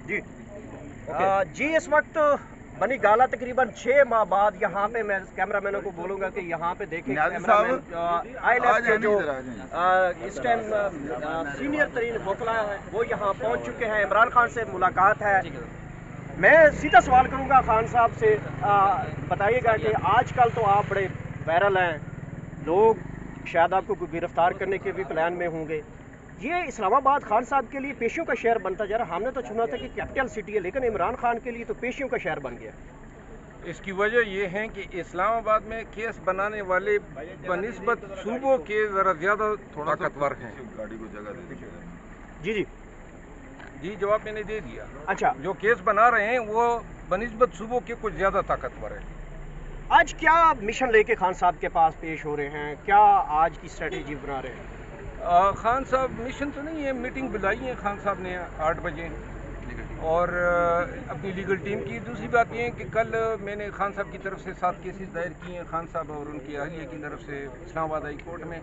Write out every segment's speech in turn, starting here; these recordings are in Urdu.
جی جی اس وقت بنی گالا تقریباً 6 ماہ بعد یہاں پہ میں کیمرہ مینوں کو بولوں گا کہ یہاں پہ دیکھیں IMF کے جو اس ٹائم سینئر ترین وکلا ہے وہ یہاں پہنچ چکے ہیں. عمران خان سے ملاقات ہے. میں سیدھا سوال کروں گا خان صاحب سے, بتائیے گا کہ آج کل تو آپ بڑے وائرل ہیں, لوگ شاید آپ کو گرفتار کرنے کے بھی پلان میں ہوں گے. یہ اسلام آباد خان صاحب کے لیے پیشیوں کا شہر بنتا جا رہا. ہم نے تو سنا تھا کہ کیپٹل سٹی ہے, لیکن عمران خان کے لیے تو پیشیوں کا شہر بن گیا. اس کی وجہ یہ ہے کہ اسلام آباد میں کیس بنانے والے بنسبت صوبوں کے ذرا زیادہ طاقتور ہیں. جی جی جی جواب میں نے دے دیا. اچھا, جو کیس بنا رہے ہیں وہ بنسبت صوبوں کے کچھ زیادہ طاقتور ہیں. آج کیا مشن لے کے خان صاحب کے پاس پیش ہو رہے ہیں, کیا آج کی اسٹریٹجی بنا رہے ہیں؟ خان صاحب مشن تو نہیں ہے, میٹنگ بلائی ہے خان صاحب نے 8 بجے اور اپنی لیگل ٹیم کی. دوسری بات یہ ہے کہ کل میں نے خان صاحب کی طرف سے 7 کیسز دائر کیے ہیں, خان صاحب اور ان کی اہلیہ کی طرف سے اسلام آباد ہائی کورٹ میں.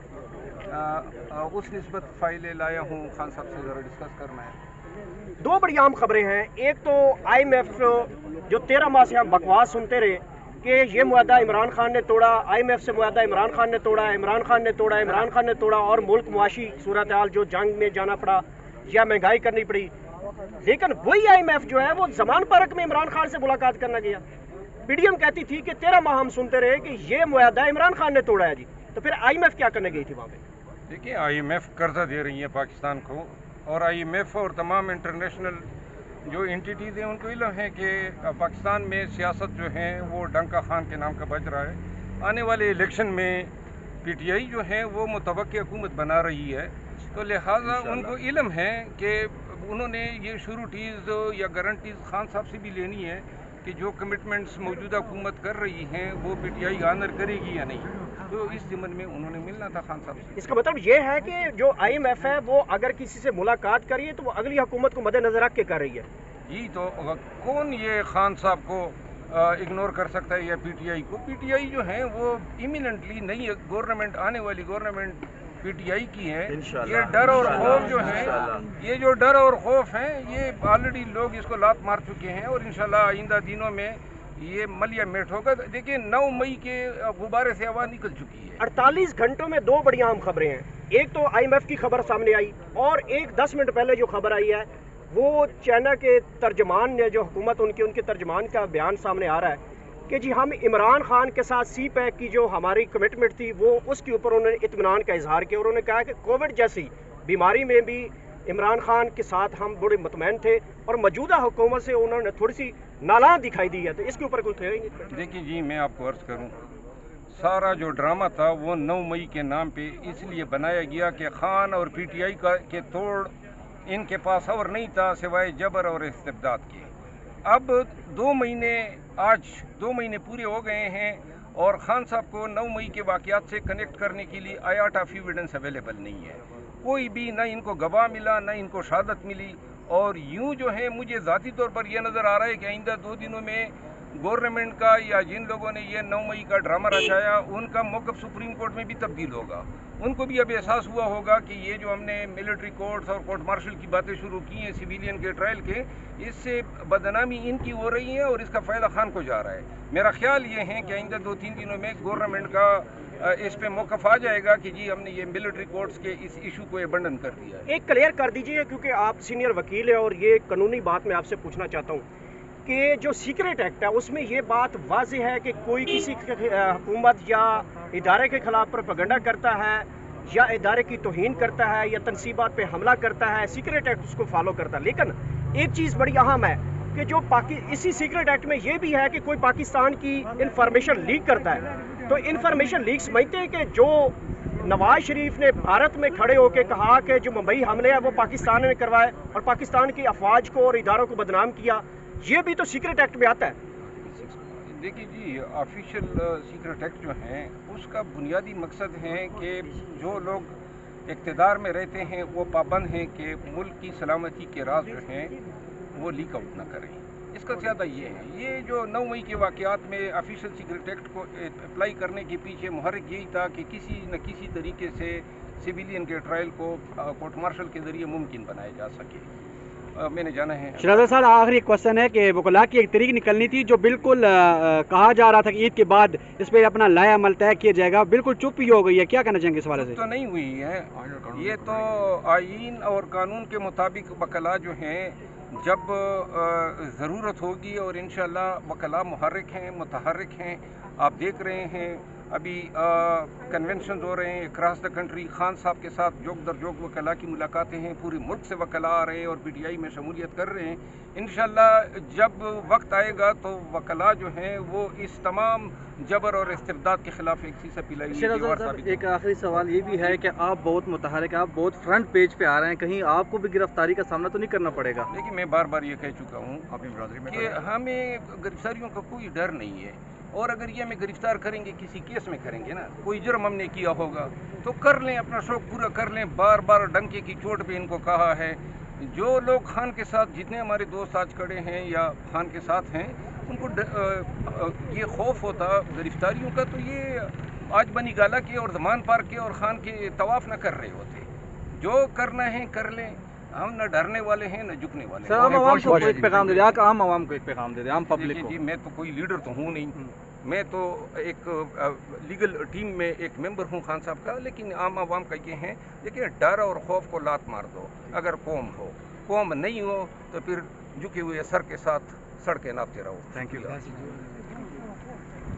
اس نسبت فائلیں لایا ہوں, خان صاحب سے ذرا ڈسکس کرنا ہے. 2 بڑی اہم خبریں ہیں. ایک تو IMF جو 13 ماہ سے ہم بکواس سنتے رہے کہ یہ معاہدہ عمران خان نے توڑا, IMF سے معاہدہ عمران خان نے توڑا, عمران خان نے توڑا, عمران خان نے توڑا, اور ملک معاشی صورتحال جو جنگ میں جانا پڑا یا مہنگائی کرنی پڑی. لیکن وہی IMF جو ہے وہ زمان پارک میں عمران خان سے ملاقات کرنا گیا. PDM کہتی تھی کہ 13 ماہ ہم سنتے رہے کہ یہ معاہدہ عمران خان نے توڑا ہے. جی تو پھر IMF کیا کرنے گئی تھی وہاں پہ؟ دیکھیں IMF قرضہ دے رہی ہے پاکستان کو, اور IMF اور تمام انٹرنیشنل جو انٹیٹیز ہیں ان کو علم ہے کہ پاکستان میں سیاست جو ہے وہ ڈنکا خان کے نام کا بج رہا ہے. آنے والے الیکشن میں PTI جو ہے وہ متوقع حکومت بنا رہی ہے, تو لہٰذا ان کو علم ہے کہ انہوں نے یہ شروٹیز یا گارنٹیز خان صاحب سے بھی لینی ہے کہ جو کمٹمنٹس موجودہ حکومت کر رہی ہیں وہ PTI آنر کرے گی یا نہیں. تو اس ضمن میں انہوں نے ملنا تھا خان صاحب سے. اس کا مطلب یہ ہے کہ جو IMF ہے وہ اگر کسی سے ملاقات کریے تو وہ اگلی حکومت کو مد نظر رکھ کے کر رہی ہے. جی تو کون یہ خان صاحب کو اگنور کر سکتا ہے یا PTI کو؟ PTI جو ہیں وہ ایمیننٹلی نئی گورنمنٹ, آنے والی گورنمنٹ PTI کی ہے. یہ ڈر اور خوف جو ہے, یہ جو ڈر اور خوف ہیں یہ آلریڈی لوگ اس کو لات مار چکے ہیں, اور انشاءاللہ آئندہ دنوں میں یہ ملیا میٹ ہوگا. دیکھیں 9 مئی کے غبارے سے ہوا نکل چکی ہے. 48 گھنٹوں میں 2 بڑی اہم خبریں ہیں. ایک تو IMF کی خبر سامنے آئی, اور ایک 10 منٹ پہلے جو خبر آئی ہے وہ چائنا کے ترجمان نے, جو حکومت ان کے ترجمان کا بیان سامنے آ رہا ہے کہ جی ہم عمران خان کے ساتھ CPEC کی جو ہماری کمٹمنٹ تھی وہ اس کے اوپر انہوں نے اطمینان کا اظہار کیا, اور انہوں نے کہا کہ کووڈ جیسی بیماری میں بھی عمران خان کے ساتھ ہم بڑے مطمئن تھے, اور موجودہ حکومت سے انہوں نے تھوڑی سی نالاں دکھائی دی ہے. تو اس کے اوپر کوئی تھے نہیں. دیکھیں جی میں آپ کو عرض کروں, سارا جو ڈرامہ تھا وہ 9 مئی کے نام پہ اس لیے بنایا گیا کہ خان اور PTI کے توڑ ان کے پاس اور نہیں تھا سوائے جبر اور استبداد کے. اب 2 مہینے پورے ہو گئے ہیں, اور خان صاحب کو 9 مئی کے واقعات سے کنیکٹ کرنے کے لیے آیات آف ایویڈنس اویلیبل نہیں ہے. کوئی بھی نہ ان کو گواہ ملا, نہ ان کو شہادت ملی. اور یوں جو ہے مجھے ذاتی طور پر یہ نظر آ رہا ہے کہ آئندہ 2 دنوں میں گورنمنٹ کا یا جن لوگوں نے یہ 9 مئی کا ڈرامہ رچایا ان کا موقف سپریم کورٹ میں بھی تبدیل ہوگا. ان کو بھی اب احساس ہوا ہوگا کہ یہ جو ہم نے ملٹری کورٹس اور کورٹ مارشل کی باتیں شروع کی ہیں سویلین کے ٹرائل کے, اس سے بدنامی ان کی ہو رہی ہے اور اس کا فائدہ خان کو جا رہا ہے. میرا خیال یہ ہے کہ آئندہ 2-3 دنوں میں گورنمنٹ کا اس پہ موقف آ جائے گا کہ جی ہم نے یہ ملٹری کورٹس کے اس ایشو کو ابنڈن کر دیا ہے. ایک کلیئر کر دیجئے, کیونکہ آپ سینئر وکیل ہیں اور یہ قانونی بات میں آپ سے پوچھنا چاہتا ہوں کہ جو سیکریٹ ایکٹ ہے اس میں یہ بات واضح ہے کہ کوئی کسی حکومت یا ادارے کے خلاف پروپیگنڈا کرتا ہے یا ادارے کی توہین کرتا ہے یا تنصیبات پہ حملہ کرتا ہے, سیکریٹ ایکٹ اس کو فالو کرتا ہے. لیکن ایک چیز بڑی اہم ہے کہ جو اسی سیکریٹ ایکٹ میں یہ بھی ہے کہ کوئی پاکستان کی انفارمیشن لیک کرتا ہے, تو انفارمیشن لیک سمجھتے ہیں کہ جو نواز شریف نے بھارت میں کھڑے ہو کے کہا کہ جو ممبئی حملے ہیں وہ پاکستان نے کروائے اور پاکستان کی افواج کو اور اداروں کو بدنام کیا, یہ بھی تو سیکریٹ ایکٹ میں آتا ہے. دیکھیے جی آفیشیل سیکریٹ ایکٹ جو ہیں اس کا بنیادی مقصد ہے کہ جو لوگ اقتدار میں رہتے ہیں وہ پابند ہیں کہ ملک کی سلامتی کے راز جو ہیں وہ لیک آؤٹ نہ کریں. اس کا زیادہ یہ ہے, یہ جو 9 مئی کے واقعات میں آفیشیل سیکریٹ ایکٹ کو اپلائی کرنے کے پیچھے محرک یہی تھا کہ کسی نہ کسی طریقے سے سویلین کے ٹرائل کو کورٹ مارشل کے ذریعے ممکن بنایا جا سکے. میں نے جانا ہے۔ شہزاد صاحب آخری کوشچن ہے کہ وکلاء کی ایک تاریخ نکلنی تھی جو بالکل کہا جا رہا تھا کہ عید کے بعد اس پہ اپنا لائحہ عمل طے کیا جائے گا، بالکل چپ ہی ہو گئی ہے، کیا کہنا چاہیں گے اس حوالے سے؟ تو نہیں ہوئی ہے، یہ تو آئین اور قانون کے مطابق وکلاء جو ہیں جب ضرورت ہوگی، اور انشاءاللہ وکلاء محرک ہیں، متحرک ہیں، آپ دیکھ رہے ہیں ابھی کنونشنز ہو رہے ہیں اکراس دا کنٹری، خان صاحب کے ساتھ جوگ در جوگ وکلاء کی ملاقاتیں ہیں، پورے ملک سے وکلاء آ رہے ہیں اور پی ٹی آئی میں شمولیت کر رہے ہیں۔ انشاءاللہ جب وقت آئے گا تو وکلاء جو ہیں وہ اس تمام جبر اور استبداد کے خلاف ایک سی پلائی۔ ایک آخری سوال یہ بھی ہے کہ آپ بہت متحرک ہیں، آپ بہت فرنٹ پیج پہ آ رہے ہیں، کہیں آپ کو بھی گرفتاری کا سامنا تو نہیں کرنا پڑے گا؟ لیکن میں بار بار یہ کہہ چکا ہوں کہ ہمیں گرفتاریوں کا کوئی ڈر نہیں ہے، اور اگر یہ ہمیں گرفتار کریں گے کسی کیس میں کریں گے نا، کوئی جرم ہم نے کیا ہوگا تو کر لیں، اپنا شوق پورا کر لیں۔ بار بار ڈنکے کی چوٹ پہ ان کو کہا ہے، جو لوگ خان کے ساتھ، جتنے ہمارے دوست آج کھڑے ہیں یا خان کے ساتھ ہیں، ان کو یہ خوف ہوتا گرفتاریوں کا، تو یہ آج بنی گالا کے اور زمان پارک کے اور خان کے طواف نہ کر رہے ہوتے۔ جو کرنا ہے کر لیں، ہم نہ ڈرنے والے ہیں نہ جھکنے والے ہیں۔ سر عام عوام کو ایک پیغام دے دیں، عام عوام کو ایک پیغام دے دیں، عام پبلک کو۔ جی میں تو کوئی لیڈر تو ہوں نہیں، میں تو ایک لیگل ٹیم میں ایک ممبر ہوں خان صاحب کا، لیکن عام عوام کا یہ ہے دیکھیں ڈر اور خوف کو لات مار دو۔ اگر قوم ہو، قوم نہیں ہو تو پھر جھکے ہوئے سر کے ساتھ سڑکیں ناپتے رہو۔ Thank you.